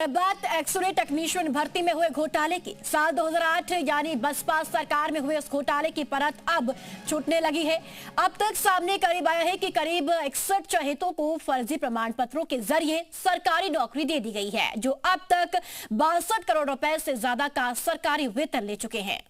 बात x ray technician भर्ती में हुए घोटाले की। साल 2008 यानी बसपा सरकार में हुए उस घोटाले की परत अब छूटने लगी है। अब तक सामने करीब आया है कि करीब 61 चहेतों को फर्जी प्रमाण पत्रों के जरिए सरकारी नौकरी दे दी गई है, जो अब तक 62 करोड़ रुपए से ज्यादा का सरकारी वेतन ले चुके हैं।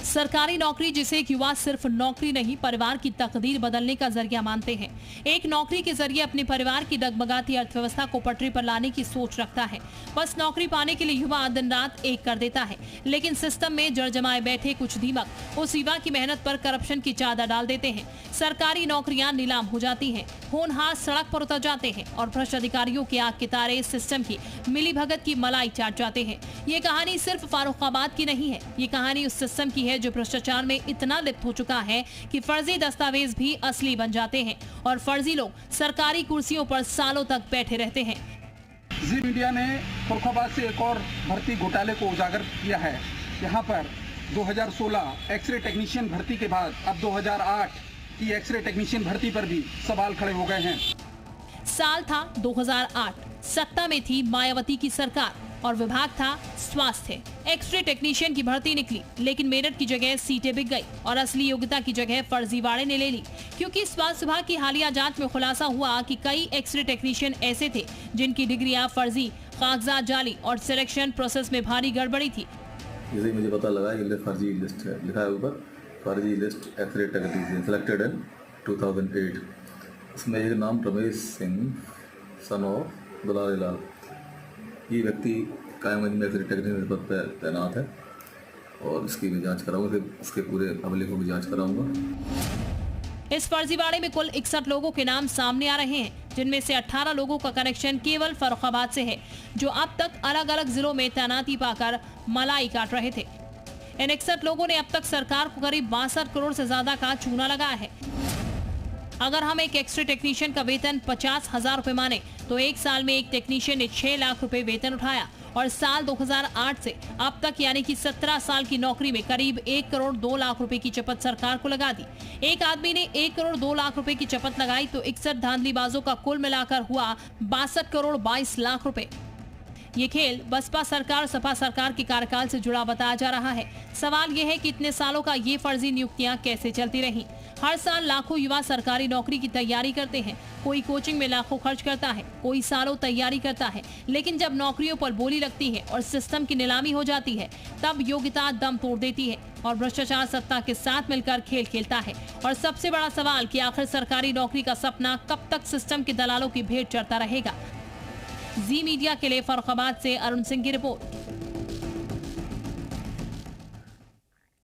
सरकारी नौकरी जिसे एक युवा सिर्फ नौकरी नहीं परिवार की तकदीर बदलने का जरिया मानते हैं। एक नौकरी के जरिए अपने परिवार की डगमगाती अर्थव्यवस्था को पटरी पर लाने की सोच रखता है। बस नौकरी पाने के लिए युवा दिन रात एक कर देता है, लेकिन सिस्टम में जड़ जमाए बैठे कुछ दीमक उस युवा की मेहनत पर करप्शन की चादर डाल देते हैं। सरकारी नौकरियां नीलाम हो जाती हैं, होनहार सड़क पर उतर जाते हैं और भ्रष्ट अधिकारियों के आग के तारे सिस्टम की मिलीभगत की मलाई चाट जाते हैं। ये कहानी सिर्फ फारुखाबाद की नहीं है, ये कहानी उस सिस्टम की है जो भ्रष्टाचार में इतना लिप्त हो चुका है कि फर्जी दस्तावेज भी असली बन जाते हैं और फर्जी लोग सरकारी कुर्सियों पर सालों तक बैठे रहते हैं। जी मीडिया ने फरुखाबाद से एक और भर्ती घोटाले को उजागर किया है। यहाँ पर 2016 एक्सरे टेक्नीशियन भर्ती के बाद अब 2008 की एक्सरे टेक्नीशियन भर्ती पर भी सवाल खड़े हो गए हैं। साल था 2008, सत्ता में थी मायावती की सरकार और विभाग था स्वास्थ्य। एक्सरे टेक्नीशियन की भर्ती निकली, लेकिन मेरिट की जगह सीटें बिक गई और असली योग्यता की जगह फर्जीवाड़े ने ले ली, क्योंकि स्वास्थ्य विभाग की हालिया जांच में खुलासा हुआ कि कई एक्सरे टेक्नीशियन ऐसे थे जिनकी डिग्रियां फर्जी, कागजात जाली और सिलेक्शन प्रोसेस में भारी गड़बड़ी थी। जैसे मुझे पता लगा ये फर्जी लिस्ट है, लिखा है ऊपर फर्जी list X-ray technician selected in 2008। इसमें एक नाम रमेश सिंह सन ऑफ दुलारी लाल, ये व्यक्ति कायमगंज में एक्सरे टेक्नीशियन पद पर तैनात है और इसकी भी जांच कराऊंगा, इसके पूरे अभिलेखों की जांच कराऊंगा। इस फर्जीवाड़े में कुल 61 लोगों के नाम सामने आ रहे हैं, जिनमें से 18 लोगों का कनेक्शन केवल फरुखाबाद से है, जो अब तक अलग अलग जिलों में तैनाती पाकर मलाई काट रहे थे। इन 61 लोगों ने अब तक सरकार को करीब 62 करोड़ से ज्यादा का चूना लगाया है। अगर हम एक एक्सरे टेक्नीशियन का वेतन 50,000 रुपए माने तो एक साल में एक टेक्नीशियन ने 6 लाख रुपए वेतन उठाया और साल 2008 से अब तक यानी कि 17 साल की नौकरी में करीब 1 करोड़ 2 लाख रुपए की चपत सरकार को लगा दी। एक आदमी ने 1 करोड़ 2 लाख रुपए की चपत लगाई तो 61 धांधलीबाजों का कुल मिलाकर हुआ 62 करोड़ 22 लाख रुपए। ये खेल बसपा सरकार सपा सरकार के कार्यकाल से जुड़ा बताया जा रहा है। सवाल ये है कि इतने सालों का ये फर्जी नियुक्तियां कैसे चलती रहीं। हर साल लाखों युवा सरकारी नौकरी की तैयारी करते हैं, कोई कोचिंग में लाखों खर्च करता है, कोई सालों तैयारी करता है, लेकिन जब नौकरियों पर बोली लगती है और सिस्टम की नीलामी हो जाती है, तब योग्यता दम तोड़ देती है और भ्रष्टाचार सत्ता के साथ मिलकर खेल खेलता है। और सबसे बड़ा सवाल कि आखिर सरकारी नौकरी का सपना कब तक सिस्टम के दलालों की भेंट चढ़ता रहेगा। जी मीडिया के लिए फरुखाबाद से अरुण सिंह की रिपोर्ट।